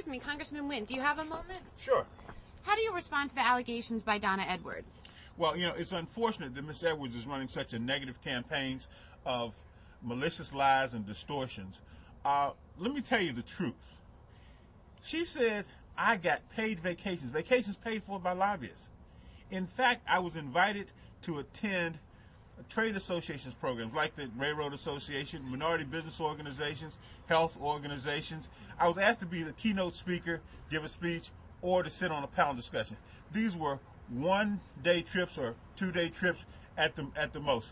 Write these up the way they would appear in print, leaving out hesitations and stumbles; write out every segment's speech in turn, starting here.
Excuse me, Congressman Wynn, do you have a moment? Sure. How do you respond to the allegations by Donna Edwards? Well, it's unfortunate that Ms. Edwards is running such a negative campaigns of malicious lies and distortions. Let me tell you the truth. She said, I got paid vacations paid for by lobbyists. In fact, I was invited to attend trade associations programs like the Railroad Association, minority business organizations, health organizations. I was asked to be the keynote speaker, give a speech, or to sit on a panel discussion. These were one-day trips or two-day trips at the most.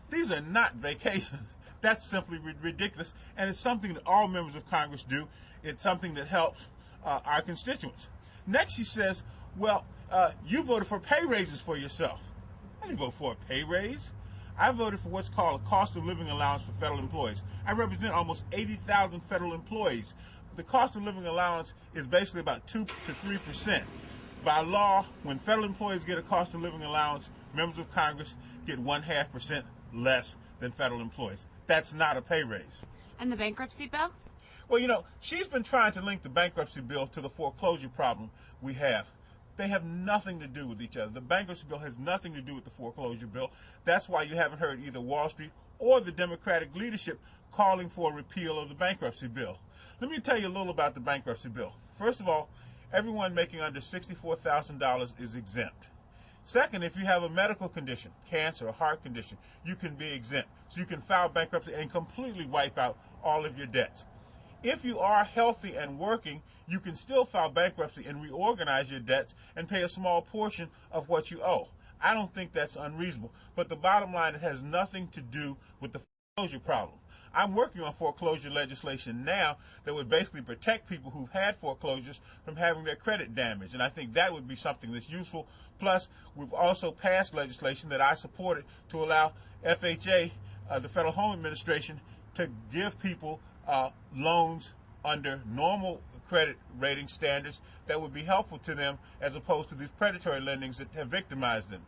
These are not vacations. That's simply ridiculous, and it's something that all members of Congress do. It's something that helps our constituents. Next, she says, well, you voted for pay raises for yourself. I didn't vote for a pay raise. I voted for what's called a cost of living allowance for federal employees. I represent almost 80,000 federal employees. The cost of living allowance is basically about 2 to 3%. By law, when federal employees get a cost of living allowance, members of Congress get 0.5% less than federal employees. That's not a pay raise. And the bankruptcy bill? Well, she's been trying to link the bankruptcy bill to the foreclosure problem we have. They have nothing to do with each other. The bankruptcy bill has nothing to do with the foreclosure bill. That's why you haven't heard either Wall Street or the Democratic leadership calling for a repeal of the bankruptcy bill. Let me tell you a little about the bankruptcy bill. First of all, everyone making under $64,000 is exempt. Second, if you have a medical condition, cancer, a heart condition, you can be exempt. So you can file bankruptcy and completely wipe out all of your debts. If you are healthy and working, you can still file bankruptcy and reorganize your debts and pay a small portion of what you owe. I don't think that's unreasonable. But the bottom line, it has nothing to do with the foreclosure problem. I'm working on foreclosure legislation now that would basically protect people who've had foreclosures from having their credit damaged. And I think that would be something that's useful. Plus, we've also passed legislation that I supported to allow FHA, the Federal Home Administration, to give people loans under normal credit rating standards that would be helpful to them as opposed to these predatory lendings that have victimized them.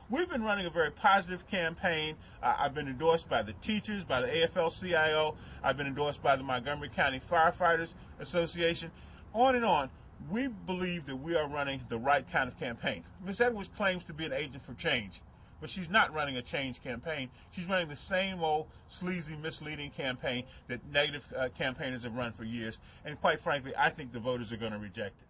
We've been running a very positive campaign. I've been endorsed by the teachers, by the AFL-CIO. I've been endorsed by the Montgomery County Firefighters Association. On and on. We believe that we are running the right kind of campaign. Ms. Edwards claims to be an agent for change, but she's not running a change campaign. She's running the same old sleazy, misleading campaign that negative campaigners have run for years. And quite frankly, I think the voters are going to reject it.